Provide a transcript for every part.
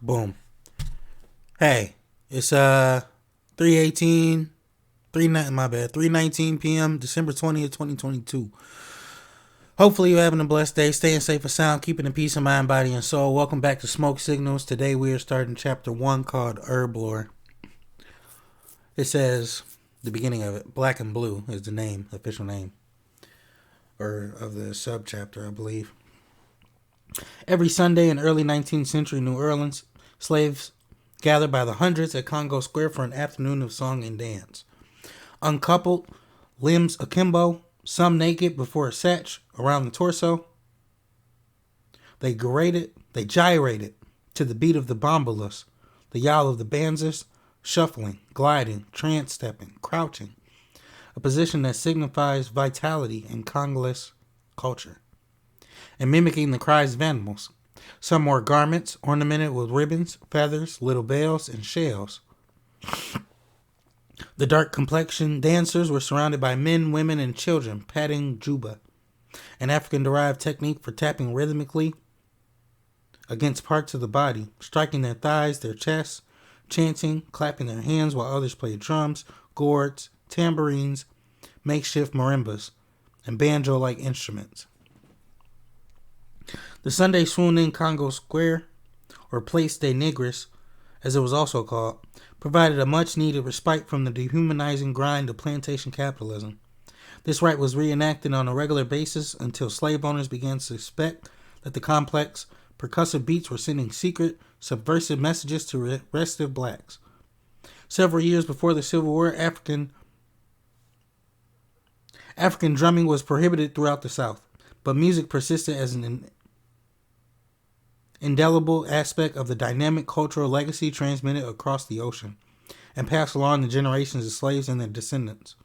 Boom. Hey, it's 3:18 my bad, 3:19 p.m. December 20th, 2022. Hopefully you're having a blessed day, staying safe and sound, keeping in peace of mind, body, and soul. Welcome back to Smoke Signals. Today we are starting chapter 1 called Herblore. It says, the beginning of it, Black and Blue is the name, official name, or of the subchapter, I believe. Every Sunday in early 19th century New Orleans, slaves gathered by the hundreds at Congo Square for an afternoon of song and dance. Uncoupled, limbs akimbo, some naked before a satch around the torso, they gyrated to the beat of the bombalas, the yowl of the banzas, shuffling, gliding, trance-stepping, crouching, a position that signifies vitality in Congolese culture, and mimicking the cries of animals. Some wore garments ornamented with ribbons, feathers, little bells, and shells. The dark-complexioned dancers were surrounded by men, women, and children patting juba, an African-derived technique for tapping rhythmically against parts of the body, striking their thighs, their chests, chanting, clapping their hands while others played drums, gourds, tambourines, makeshift marimbas, and banjo-like instruments. The Sunday swoon in Congo Square, or Place des Négres, as it was also called, provided a much-needed respite from the dehumanizing grind of plantation capitalism. This rite was reenacted on a regular basis until slave owners began to suspect that the complex, percussive beats were sending secret, subversive messages to restive blacks. Several years before the Civil War, African drumming was prohibited throughout the South, but music persisted as an indelible aspect of the dynamic cultural legacy transmitted across the ocean and passed along to generations of slaves and their descendants.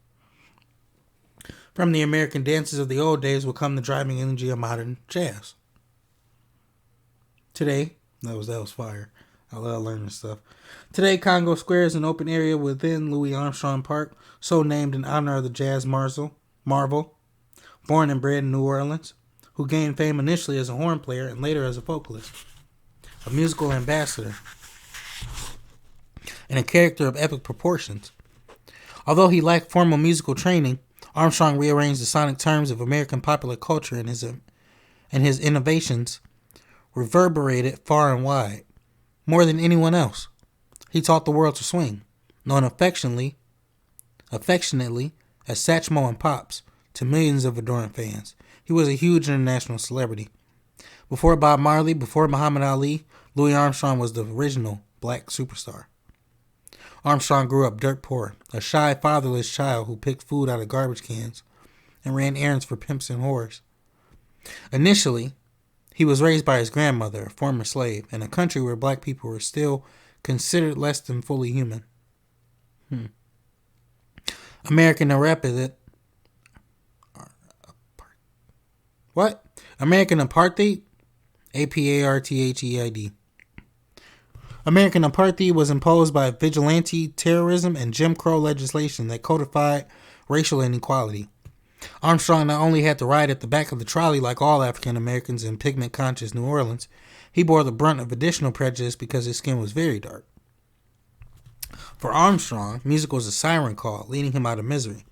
From the American dances of the old days will come the driving energy of modern jazz. Today, that was fire. I love learning stuff. Today, Congo Square is an open area within Louis Armstrong Park, so named in honor of the jazz marvel, born and bred in New Orleans, who gained fame initially as a horn player and later as a vocalist, a musical ambassador, and a character of epic proportions. Although he lacked formal musical training, Armstrong rearranged the sonic terms of American popular culture, and his innovations reverberated far and wide. More than anyone else, he taught the world to swing, known affectionately as Satchmo and Pops to millions of adoring fans. He was a huge international celebrity. Before Bob Marley, before Muhammad Ali, Louis Armstrong was the original black superstar. Armstrong grew up dirt poor, a shy, fatherless child who picked food out of garbage cans and ran errands for pimps and whores. Initially, he was raised by his grandmother, a former slave, in a country where black people were still considered less than fully human. American apartheid. What? American apartheid? Apartheid. American apartheid was imposed by vigilante terrorism and Jim Crow legislation that codified racial inequality. Armstrong not only had to ride at the back of the trolley like all African Americans in pigment-conscious New Orleans, he bore the brunt of additional prejudice because his skin was very dark. For Armstrong, music was a siren call, leading him out of misery.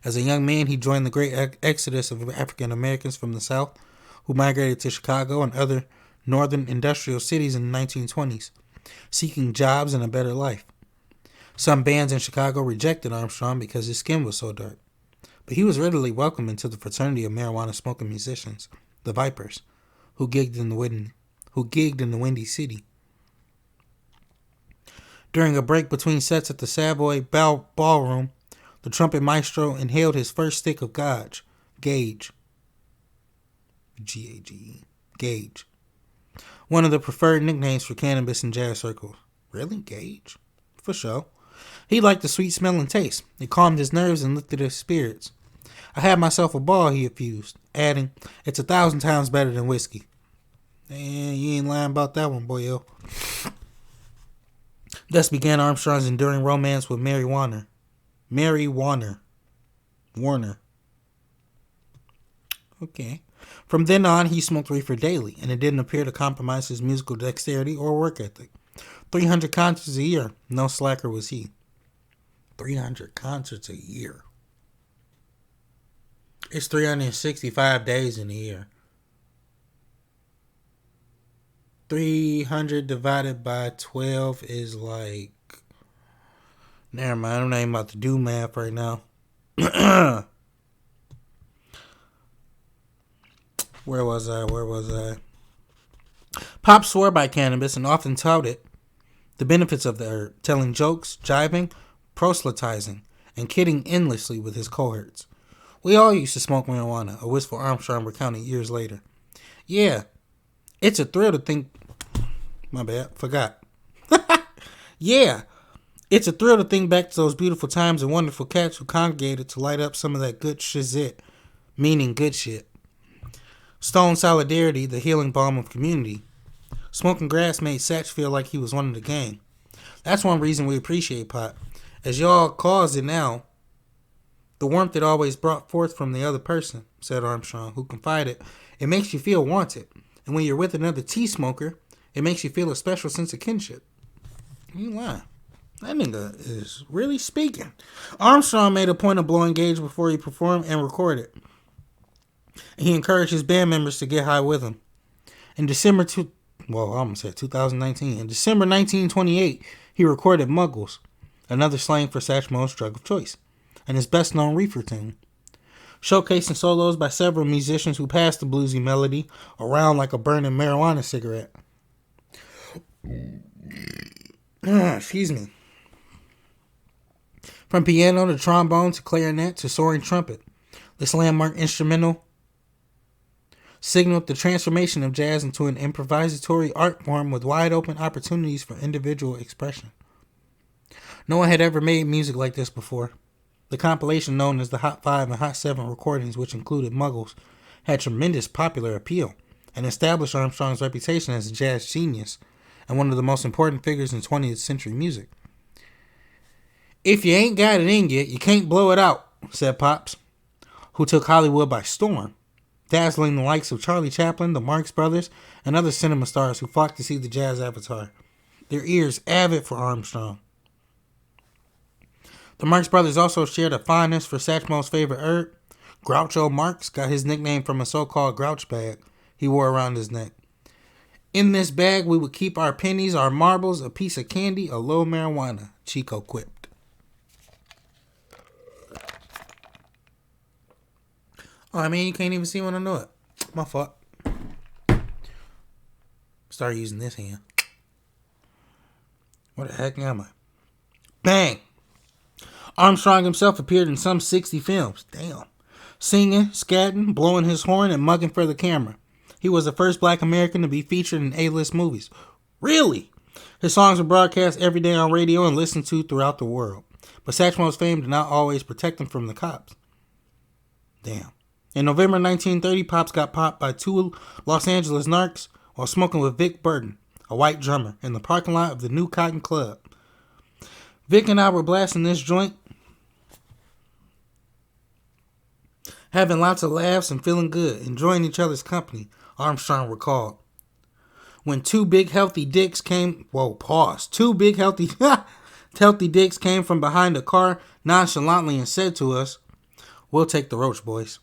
As a young man, he joined the great exodus of African Americans from the South, who migrated to Chicago and other northern industrial cities in the 1920s, seeking jobs and a better life. Some bands in Chicago rejected Armstrong because his skin was so dark, but he was readily welcomed into the fraternity of marijuana-smoking musicians, the Vipers, who gigged in the Windy City. During a break between sets at the Savoy Ballroom, the trumpet maestro inhaled his first stick of gauge, Gage, G-A-G-E, Gage, one of the preferred nicknames for cannabis in jazz circles. Really? Gage? For sure. He liked the sweet smell and taste. It calmed his nerves and lifted his spirits. I had myself a ball, he effused, adding, "It's 1,000 times better than whiskey." And you ain't lying about that one, boyo. Thus began Armstrong's enduring romance with Mary Warner. Okay. From then on, he smoked reefer daily, and it didn't appear to compromise his musical dexterity or work ethic. 300 concerts a year. No slacker was he. 300 concerts a year. It's 365 days in a year. 300 divided by 12 is like... Never mind, I'm not even about to do math right now. Where was I? Pop swore by cannabis and often touted the benefits of the herb, telling jokes, jiving, proselytizing, and kidding endlessly with his cohorts. We all used to smoke marijuana, a wistful Armstrong recounted years later. Yeah, it's a thrill to think... My bad, forgot. Yeah, it's a thrill to think back to those beautiful times and wonderful cats who congregated to light up some of that good shit, meaning good shit. Stone solidarity, the healing balm of community. Smoking grass made Satch feel like he was one of the gang. That's one reason we appreciate pot. As y'all calls it now, the warmth it always brought forth from the other person, said Armstrong, who confided, it makes you feel wanted. And when you're with another tea smoker, it makes you feel a special sense of kinship. You lying. That nigga is really speaking. Armstrong made a point of blowing gauge before he performed and recorded. And he encouraged his band members to get high with him. In December 2019. In December 1928, he recorded Muggles, another slang for Satchmo's drug of choice, and his best-known reefer tune, showcasing solos by several musicians who passed the bluesy melody around like a burning marijuana cigarette. Excuse me. From piano to trombone to clarinet to soaring trumpet, this landmark instrumental signaled the transformation of jazz into an improvisatory art form with wide open opportunities for individual expression. No one had ever made music like this before. The compilation known as the Hot 5 and Hot 7 recordings, which included Muggles, had tremendous popular appeal and established Armstrong's reputation as a jazz genius and one of the most important figures in 20th century music. If you ain't got it in you, you can't blow it out, said Pops, who took Hollywood by storm, dazzling the likes of Charlie Chaplin, the Marx Brothers, and other cinema stars who flocked to see the jazz avatar, their ears avid for Armstrong. The Marx Brothers also shared a fondness for Satchmo's favorite herb. Groucho Marx got his nickname from a so-called grouch bag he wore around his neck. In this bag, we would keep our pennies, our marbles, a piece of candy, a little marijuana, Chico quipped. Oh, I mean, you can't even see when I know it. My fault. Start using this hand. What the heck am I? Bang! Armstrong himself appeared in some 60 films. Damn. Singing, scatting, blowing his horn, and mugging for the camera. He was the first black American to be featured in A-list movies. Really? His songs were broadcast every day on radio and listened to throughout the world. But Satchmo's fame did not always protect him from the cops. Damn. In November 1930, Pops got popped by two Los Angeles narcs while smoking with Vic Burton, a white drummer, in the parking lot of the New Cotton Club. Vic and I were blasting this joint, having lots of laughs and feeling good, enjoying each other's company, Armstrong recalled. When two big healthy dicks came... Whoa, pause. Two big healthy dicks came from behind a car nonchalantly and said to us, "We'll take the roach, boys."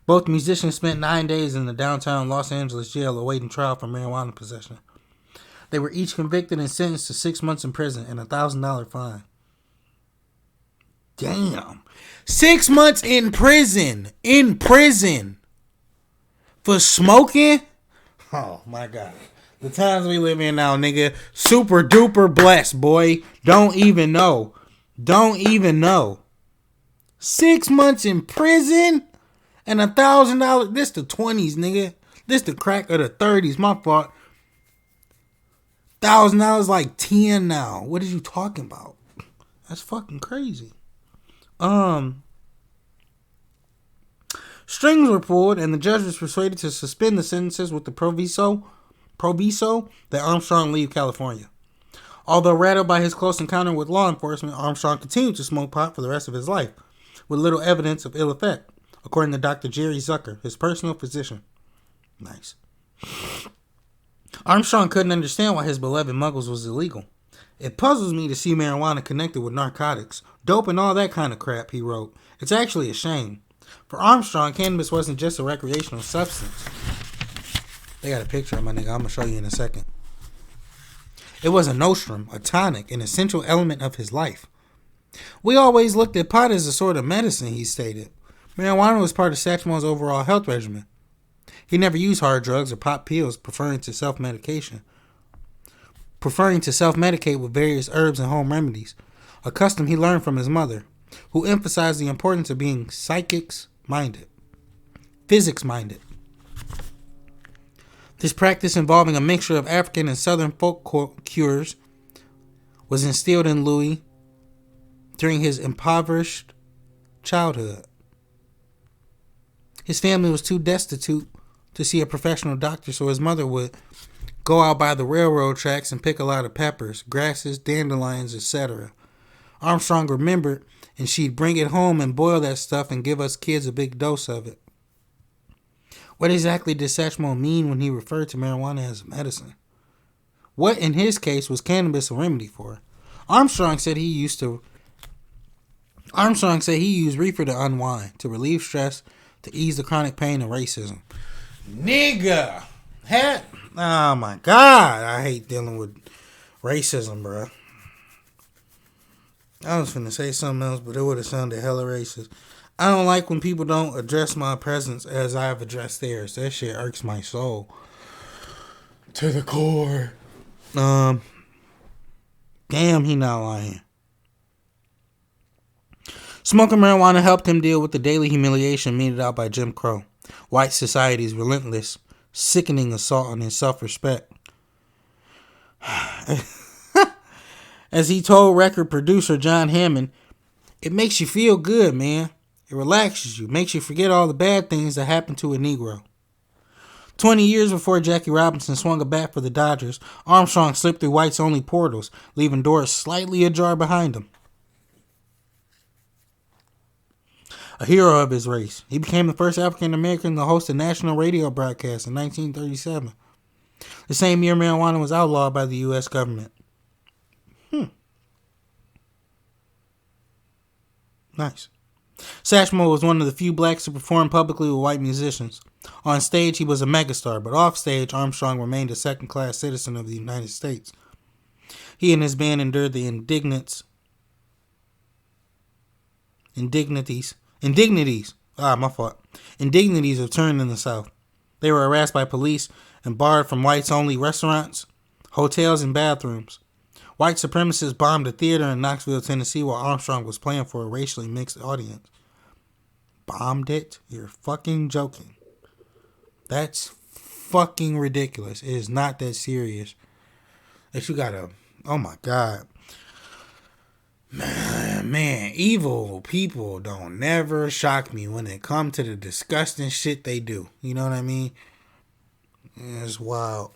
Both musicians spent 9 days in the downtown Los Angeles jail awaiting trial for marijuana possession. They were each convicted and sentenced to 6 months in prison and a $1,000 fine. Damn. 6 months in prison. In prison. For smoking? Oh, my God. The times we live in now, nigga. Super duper blessed, boy. Don't even know. Don't even know. 6 months in prison and $1,000. This the 20s, nigga. This the crack of the 30s. My fault. $1,000 like 10 now. What are you talking about? That's fucking crazy. Strings were pulled and the judge was persuaded to suspend the sentences with the proviso that Armstrong leave California. Although rattled by his close encounter with law enforcement, Armstrong continued to smoke pot for the rest of his life, with little evidence of ill effect, according to Dr. Jerry Zucker, his personal physician. Nice. Armstrong couldn't understand why his beloved Muggles was illegal. It puzzles me to see marijuana connected with narcotics, dope, and all that kind of crap, he wrote. It's actually a shame. For Armstrong, cannabis wasn't just a recreational substance. They got a picture of my nigga. I'm going to show you in a second. It was a nostrum, a tonic, an essential element of his life. We always looked at pot as a sort of medicine, he stated. Marijuana was part of Satchmo's overall health regimen. He never used hard drugs or pop pills, preferring to self-medicate with various herbs and home remedies, a custom he learned from his mother, who emphasized the importance of being physics-minded. This practice, involving a mixture of African and Southern folk cures, was instilled in Louis during his impoverished childhood. His family was too destitute to see a professional doctor, so his mother would go out by the railroad tracks and pick a lot of peppers, grasses, dandelions, etc. Armstrong remembered, and she'd bring it home and boil that stuff and give us kids a big dose of it. What exactly did Satchmo mean when he referred to marijuana as a medicine? What, in his case, was cannabis a remedy for? Armstrong said he used reefer to unwind, to relieve stress, to ease the chronic pain of racism. Nigga! Oh my God, I hate dealing with racism, bro. I was finna say something else, but it would have sounded hella racist. I don't like when people don't address my presence as I have addressed theirs. That shit irks my soul to the core. Damn, he not lying. Smoking marijuana helped him deal with the daily humiliation meted out by Jim Crow, white society's relentless, sickening assault on his self-respect. As he told record producer John Hammond, it makes you feel good, man. It relaxes you, makes you forget all the bad things that happened to a Negro. 20 years before Jackie Robinson swung a bat for the Dodgers, Armstrong slipped through whites-only portals, leaving doors slightly ajar behind him. A hero of his race, he became the first African-American to host a national radio broadcast in 1937. The same year, marijuana was outlawed by the U.S. government. Nice. Satchmo was one of the few blacks to perform publicly with white musicians. On stage, he was a megastar, but off stage, Armstrong remained a second-class citizen of the United States. He and his band endured the indignities of touring in the South. They were harassed by police and barred from whites-only restaurants, hotels, and bathrooms. White supremacists bombed a theater in Knoxville, Tennessee, while Armstrong was playing for a racially mixed audience. Bombed it? You're fucking joking. That's fucking ridiculous. It is not that serious. That you gotta... Oh my God. Man, evil people don't never shock me when it comes to the disgusting shit they do. You know what I mean? It's wild.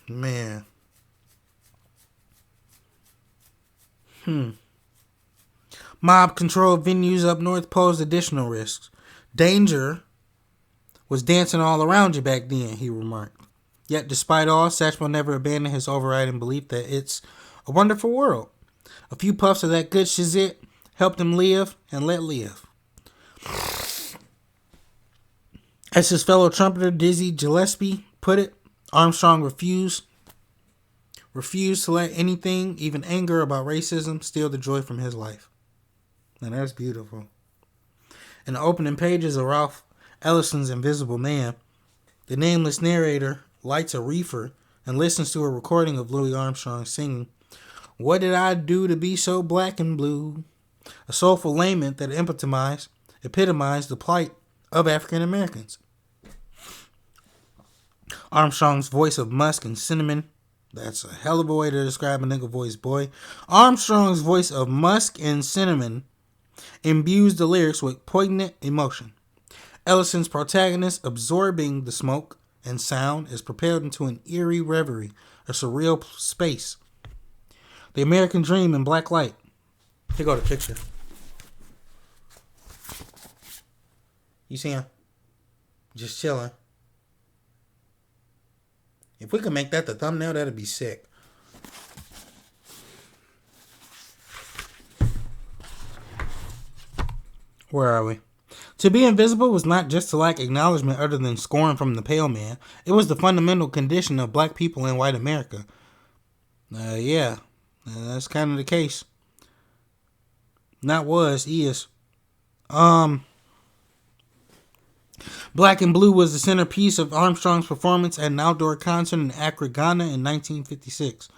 Man. Mob-controlled venues up north posed additional risks. Danger was dancing all around you back then, he remarked. Yet, despite all, Satchmo never abandoned his overriding belief that it's a wonderful world. A few puffs of that good shizit helped him live and let live. As his fellow trumpeter Dizzy Gillespie put it, Armstrong refused to let anything, even anger about racism, steal the joy from his life. And that's beautiful. In the opening pages of Ralph Ellison's Invisible Man, the nameless narrator lights a reefer and listens to a recording of Louis Armstrong singing, "What did I do to be so black and blue?" A soulful lament that epitomized the plight of African Americans. Armstrong's voice of musk and cinnamon. That's a hell of a way to describe a nigga voice, boy. Armstrong's voice of musk and cinnamon imbues the lyrics with poignant emotion. Ellison's protagonist, absorbing the smoke and sound, is propelled into an eerie reverie, a surreal space. The American dream in black light. Here go the picture. You see him? Just chilling. If we could make that the thumbnail, that'd be sick. Where are we? To be invisible was not just to lack acknowledgement other than scorn from the pale man. It was the fundamental condition of black people in white America. That's kind of the case. Not was, is. Black and Blue was the centerpiece of Armstrong's performance at an outdoor concert in Accra, Ghana in 1956.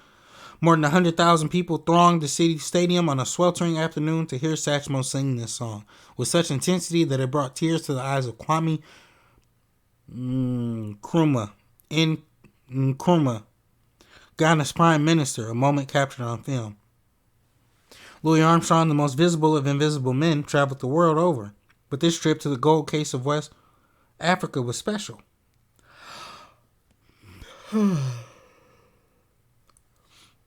More than 100,000 people thronged the city stadium on a sweltering afternoon to hear Satchmo sing this song, with such intensity that it brought tears to the eyes of Kwame Nkrumah, Ghana's prime minister, a moment captured on film. Louis Armstrong, the most visible of invisible men, traveled the world over, but this trip to the Gold Coast of West Africa was special.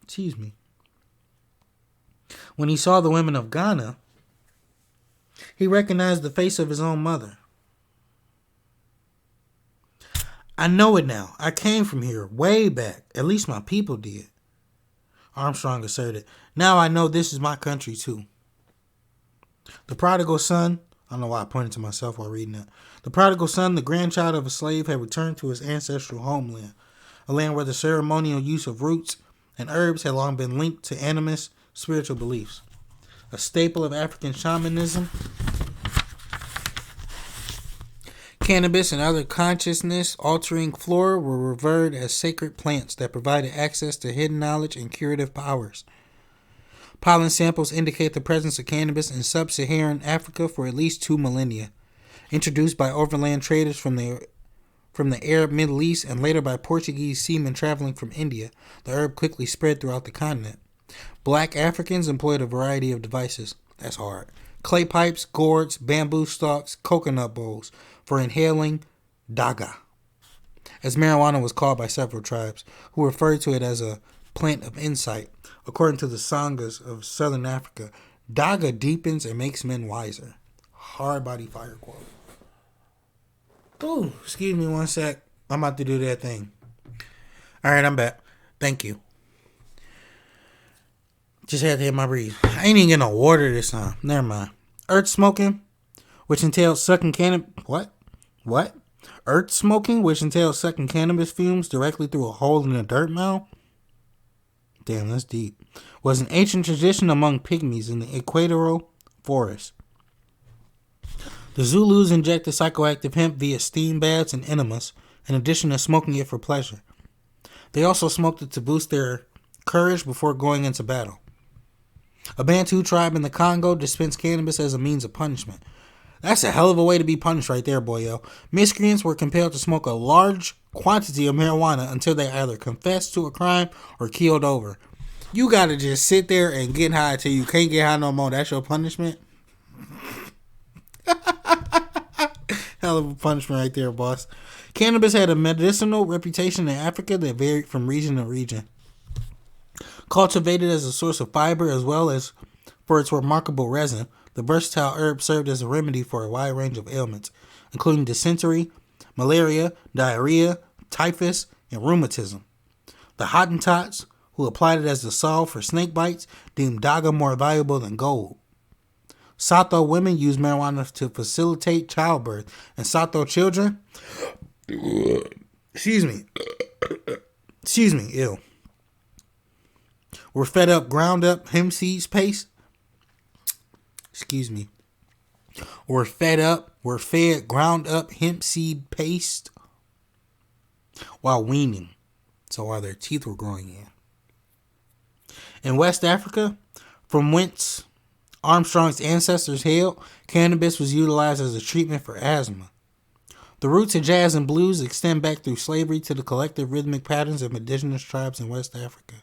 Excuse me. When he saw the women of Ghana, he recognized the face of his own mother. I know it now. I came from here way back. At least my people did. Armstrong asserted. Now I know this is my country too. The prodigal son, I don't know why I pointed to myself while reading that. The prodigal son, the grandchild of a slave, had returned to his ancestral homeland, a land where the ceremonial use of roots and herbs had long been linked to animist spiritual beliefs. A staple of African shamanism, cannabis and other consciousness-altering flora were revered as sacred plants that provided access to hidden knowledge and curative powers. Pollen samples indicate the presence of cannabis in sub-Saharan Africa for at least 2 millennia. Introduced by overland traders from the Arab Middle East and later by Portuguese seamen traveling from India, the herb quickly spread throughout the continent. Black Africans employed a variety of devices. That's hard. Clay pipes, gourds, bamboo stalks, coconut bowls for inhaling daga, as marijuana was called by several tribes, who referred to it as a plant of insight. According to the Sangas of Southern Africa, daga deepens and makes men wiser. Hard body fire quote. Ooh, excuse me one sec. I'm about to do that thing. Alright, I'm back. Thank you. Just had to hit my breathe. I ain't even getting no water this time. Never mind. Earth smoking, which entails sucking cannabis. What? Earth smoking, which entails sucking cannabis fumes directly through a hole in a dirt mound. Damn, that's deep. Was an ancient tradition among pygmies in the equatorial forest. The Zulus injected psychoactive hemp via steam baths and enemas, in addition to smoking it for pleasure. They also smoked it to boost their courage before going into battle. A Bantu tribe in the Congo dispensed cannabis as a means of punishment. That's a hell of a way to be punished right there, boyo. Miscreants were compelled to smoke a large quantity of marijuana until they either confessed to a crime or keeled over. You gotta just sit there and get high till you can't get high no more. That's your punishment? Hell of a punishment right there, boss. Cannabis had a medicinal reputation in Africa that varied from region to region. Cultivated as a source of fiber as well as for its remarkable resin, the versatile herb served as a remedy for a wide range of ailments, including dysentery, malaria, diarrhea, typhus, and rheumatism. The Hottentots, who applied it as a salve for snake bites, deemed daga more valuable than gold. Sato women use marijuana to facilitate childbirth, and Sato children, were fed ground up hemp seeds paste. Were fed ground up hemp seed paste while weaning, so while their teeth were growing in. In West Africa, from whence Armstrong's ancestors hailed, cannabis was utilized as a treatment for asthma. The roots of jazz and blues extend back through slavery to the collective rhythmic patterns of indigenous tribes in West Africa,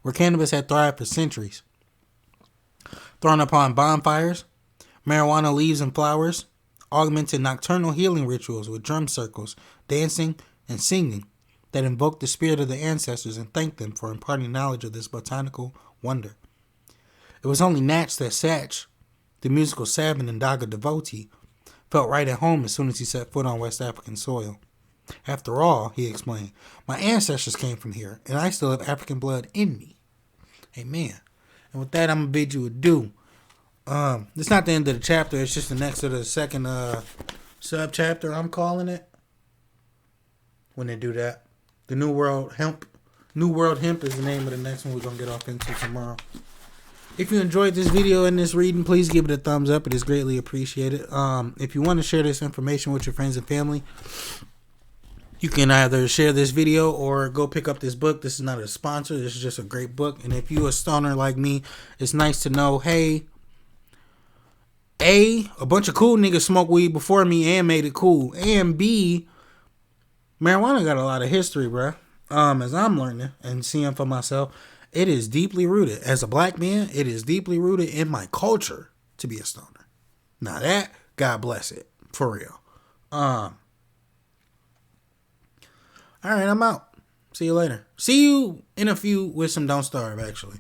where cannabis had thrived for centuries. Thrown upon bonfires, marijuana leaves and flowers augmented nocturnal healing rituals with drum circles, dancing, and singing that invoked the spirit of the ancestors and thanked them for imparting knowledge of this botanical wonder. It was only Natch that Satch, the musical savant and daga devotee, felt right at home as soon as he set foot on West African soil. After all, he explained, my ancestors came from here, and I still have African blood in me. Amen. And with that, I'm going to bid you adieu. It's not the end of the chapter. It's just the next of the second sub-chapter, I'm calling it. When they do that. The New World Hemp. New World Hemp is the name of the next one we're going to get off into tomorrow. If you enjoyed this video and this reading, please give it a thumbs up. It is greatly appreciated. If you want to share this information with your friends and family, you can either share this video or go pick up this book. This is not a sponsor. This is just a great book. And if you a stoner like me, it's nice to know, hey, A, a bunch of cool niggas smoked weed before me and made it cool. And B, marijuana got a lot of history, bruh. As I'm learning and seeing for myself, it is deeply rooted. As a black man, it is deeply rooted in my culture to be a stoner. Now that, God bless it. For real. Alright, I'm out. See you later. See you in a few with some Don't Starve, actually.